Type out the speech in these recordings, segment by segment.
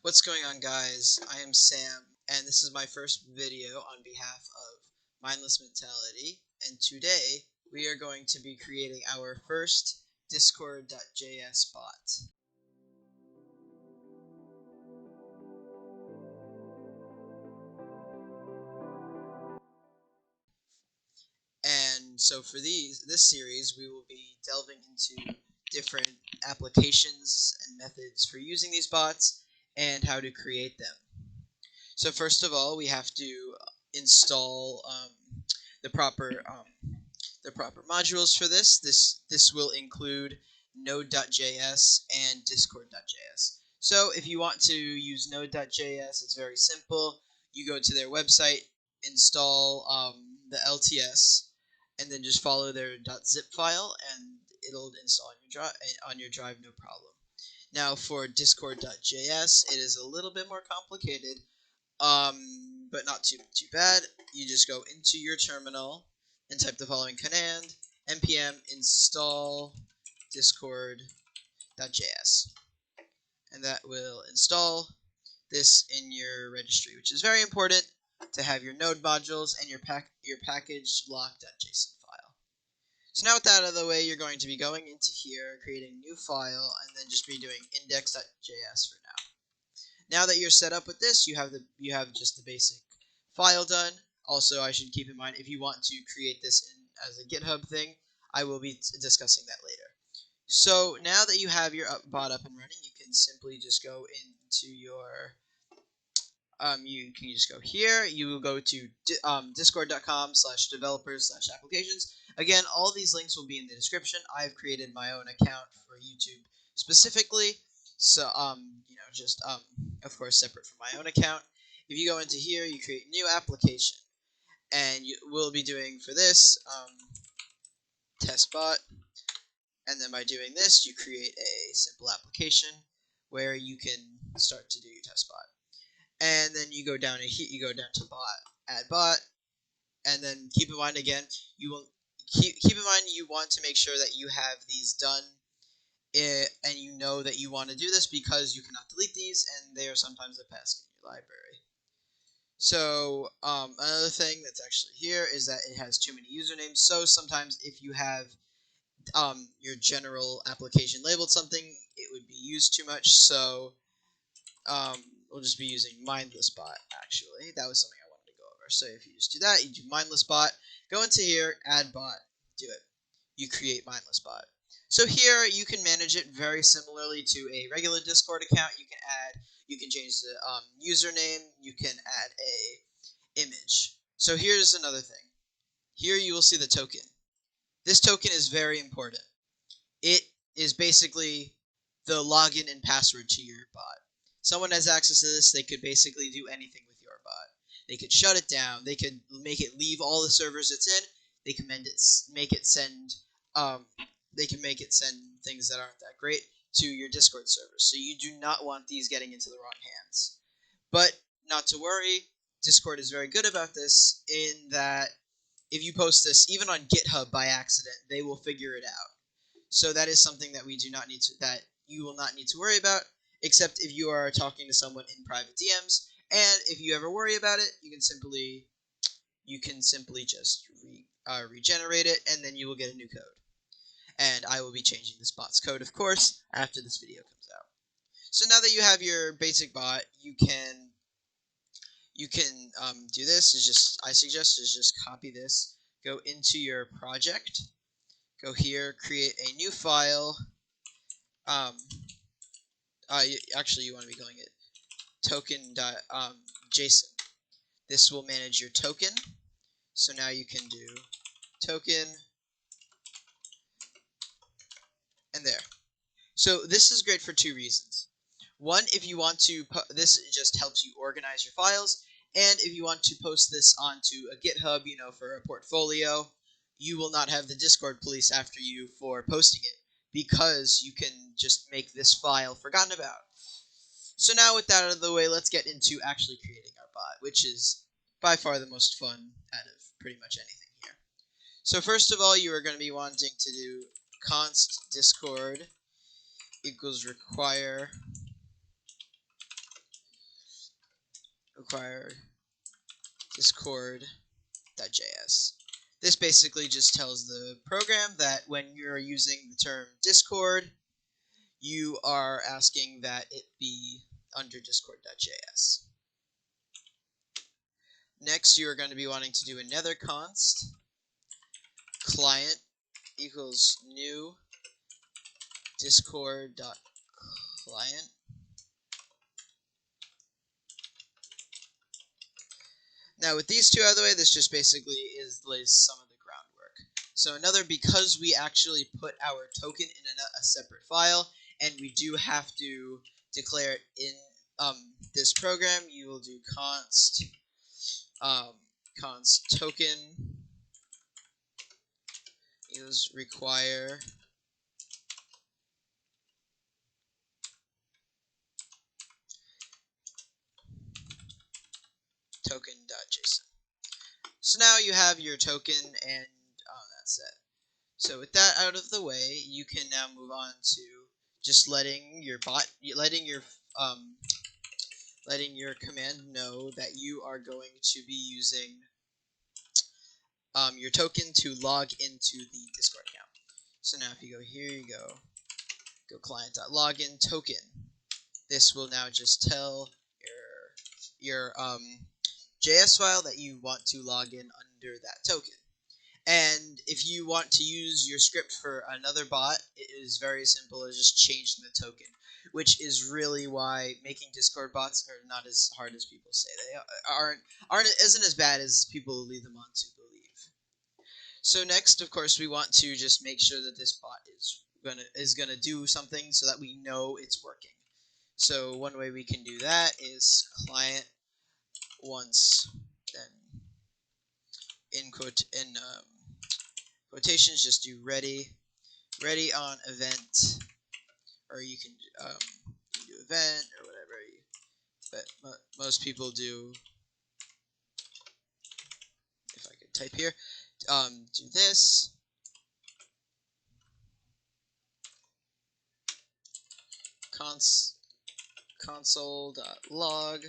What's going on, guys? I am Sam, and this is my first video on behalf of Mindless Mentality, and today we are going to be creating our first Discord.js bot. And so for this series, we will be delving into different applications and methods for using these bots and how to create them. So first of all, we have to install the proper the proper modules for this. This will include Node.js and Discord.js. So if you want to use Node.js, it's very simple. You go to their website, install the LTS, and then just follow their .zip file, and it'll install on your drive, no problem. Now for Discord.js, it is a little bit more complicated, but not too bad. You just go into your terminal and type the following command: npm install discord.js, and that will install this in your registry, which is very important to have your node modules and your package lock.json file. So now with that out of the way, you're going to be going into here, creating a new file, and then just be doing index.js for now. Now that you're set up with this, you have just the basic file done. Also, I should keep in mind, if you want to create this as a GitHub thing, I will be discussing that later. So now that you have your bot up and running, you can simply just go into your you can just go here. You will go to discord.com/developers/applications. Again, all these links will be in the description. I've created my own account for YouTube specifically, so just of course separate from my own account. If you go into here, you create new application, and you will be doing for this test bot, and then by doing this, you create a simple application where you can start to do your test bot. And then you go down to here, you go down to bot, add bot, and then keep in mind again, you will keep in mind you want to make sure that you have these done, and you know that you want to do this because you cannot delete these, and they are sometimes a pest in your library. So another thing that's actually here is that it has too many usernames. So sometimes if you have your general application labeled something, it would be used too much. So we'll just be using mindlessbot. Actually, that was something I wanted to go over. So if you just do that, you do mindlessbot, go into here, add bot, do it. You create mindlessbot. So here you can manage it very similarly to a regular Discord account. You can change the username, you can add a image. So here's another thing. Here you will see the token. This token is very important. It is basically the login and password to your bot. Someone has access to this, they could basically do anything with your bot. They could shut it down, they could make it leave all the servers it's in, they can make it send things that aren't that great to your Discord servers. So you do not want these getting into the wrong hands. But not to worry, Discord is very good about this in that if you post this even on GitHub by accident, they will figure it out. So that is something that that you will not need to worry about, except if you are talking to someone in private DMs. And if you ever worry about it, you can simply just regenerate it, and then you will get a new code. And I will be changing this bot's code, of course, after this video comes out. So now that you have your basic bot, you can do this. I suggest is just copy this, go into your project, go here, create a new file. Actually, you want to be calling it token.json. This will manage your token. So now you can do token, and there. So this is great for two reasons. One, if you want to, this just helps you organize your files, and if you want to post this onto a GitHub, for a portfolio, you will not have the Discord police after you for posting it, because you can just make this file forgotten about. So now with that out of the way, let's get into actually creating our bot, which is by far the most fun out of pretty much anything here. So first of all, you are going to be wanting to do const discord equals require require discord.js. This basically just tells the program that when you're using the term Discord, you are asking that it be under discord.js. Next, you are going to be wanting to do another const client equals new discord.client. Now, with these two out of the way, this just basically lays some of the groundwork. So because we actually put our token in a separate file, and we do have to declare it in this program, you will do const token is require token.json. So now you have your token, and that's it. So with that out of the way, you can now move on to just letting your command know that you are going to be using your token to log into the Discord account. So now if you go here, you go client.login token. This will now just tell your JS file that you want to log in under that token. And if you want to use your script for another bot, it is very simple. It's just changing the token, which is really why making Discord bots are not as hard as people say. They isn't as bad as people lead them on to believe. So next, of course, we want to just make sure that this bot is gonna do something so that we know it's working. So one way we can do that is client once, then in quotations, just do ready on event, or you can do event or whatever. But most people do. If I could type here, do this. Console.log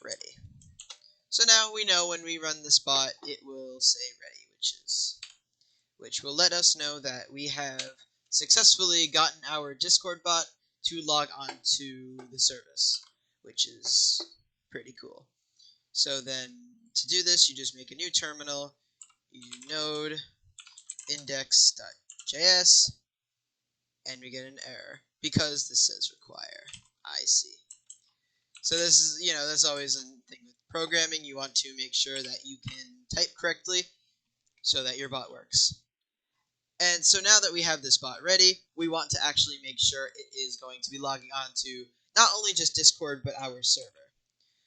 ready. So now we know when we run this bot, it will say ready, which will let us know that we have successfully gotten our Discord bot to log on to the service, which is pretty cool. So then to do this, you just make a new terminal, you do node index.js, and we get an error because this says require. I see. So this is, that's always a thing with programming. You want to make sure that you can type correctly so that your bot works. And so now that we have this bot ready, we want to actually make sure it is going to be logging on to not only just Discord, but our server.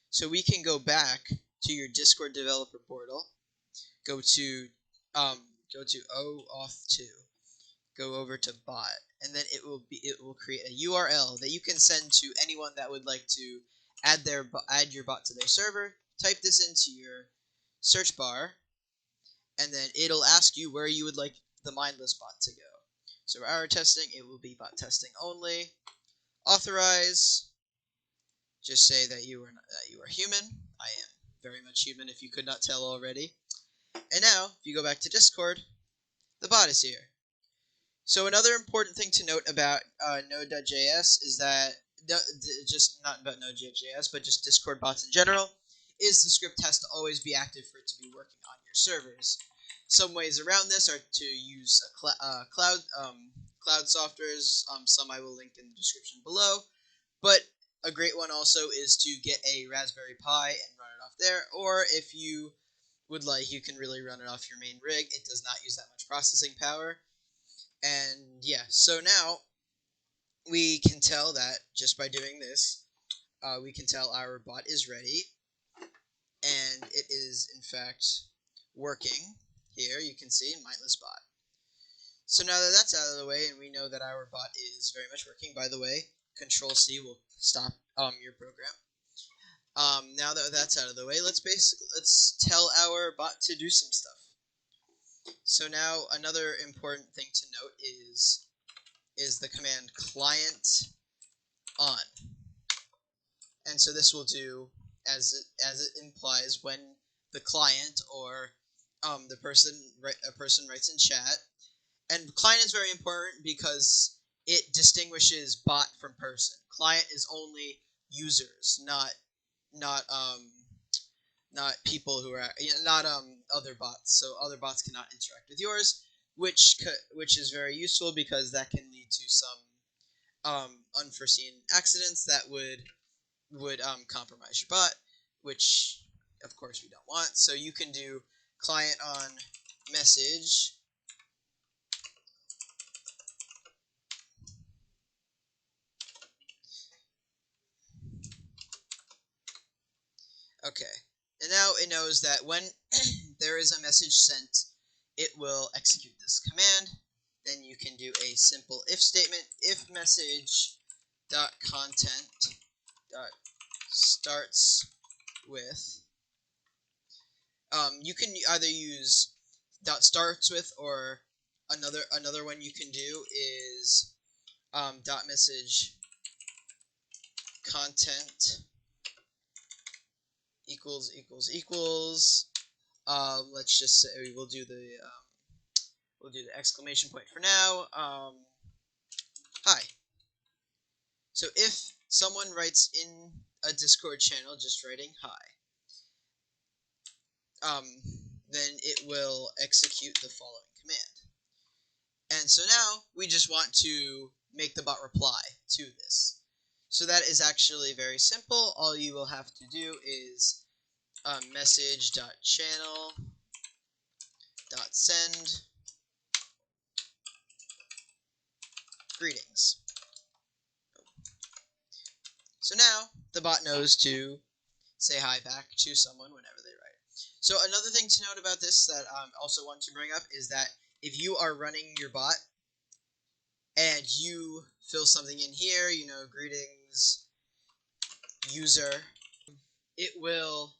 So we can go back to your Discord developer portal, go to OAuth2, go over to bot, and then it will create a URL that you can send to anyone that would like to add your bot to their server. Type this into your search bar, and then it'll ask you where you would like the mindless bot to go. So for our testing, it will be bot testing only. Authorize. Just say that you are human. I am very much human, if you could not tell already. And now, if you go back to Discord, the bot is here. So another important thing to note about Node.js is that, just not about Node.js, but just Discord bots in general, is the script has to always be active for it to be working on your servers. Some ways around this are to use cloud softwares. Some I will link in the description below. But a great one also is to get a Raspberry Pi and run it off there. Or if you would like, you can really run it off your main rig. It does not use that much processing power. And yeah, so now we can tell that just by doing this, we can tell our bot is ready, and it is in fact working. Here you can see mindless bot. So now that that's out of the way, and we know that our bot is very much working. By the way, Control-C will stop your program. Now that that's out of the way, let's tell our bot to do some stuff. So now another important thing to note is the command client on. And so this will do as it implies when the client or a person writes in chat. And client is very important because it distinguishes bot from person. Client is only users, not people who are not other bots. So other bots cannot interact with yours, which is very useful because that can lead to some unforeseen accidents that would compromise your bot, which of course we don't want. So you can do client on message. Okay, and now it knows that when there is a message sent, it will execute this command. Then you can do a simple if statement: if message dot content dot starts with. You can either use dot starts with, or another one you can do is dot message content equals. Let's just say we'll do the exclamation point for now. Hi. So if someone writes in a Discord channel just writing hi, then it will execute the following command. And so now we just want to make the bot reply to this. So that is actually very simple. All you will have to do is message.channel.send greetings. So now the bot knows to say hi back to someone whenever they write. So another thing to note about this that I also want to bring up is that if you are running your bot and you fill something in here, greetings user, it will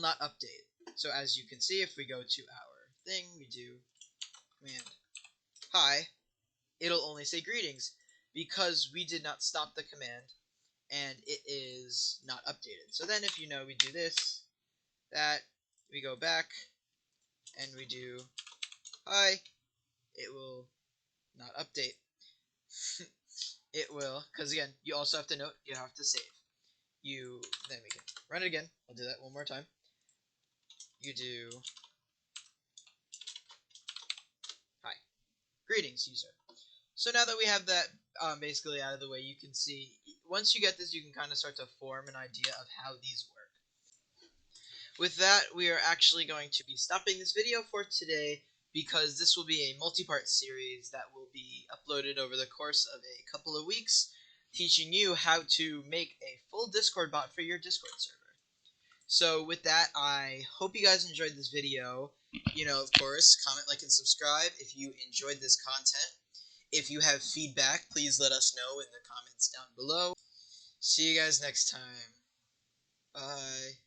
not update. So as you can see, if we go to our thing, we do command hi, it'll only say greetings because we did not stop the command and it is not updated. So then if we do this, that, we go back and we do hi, it will not update. It will, because again, you also have to note, you have to save. Then we can run it again. I'll do that one more time. You do hi, greetings user. So now that we have that basically out of the way, you can see, once you get this, you can kind of start to form an idea of how these work. With that, we are actually going to be stopping this video for today because this will be a multi-part series that will be uploaded over the course of a couple of weeks, teaching you how to make a full Discord bot for your Discord server. So with that, I hope you guys enjoyed this video. Of course, comment, like, and subscribe if you enjoyed this content. If you have feedback, please let us know in the comments down below. See you guys next time. Bye.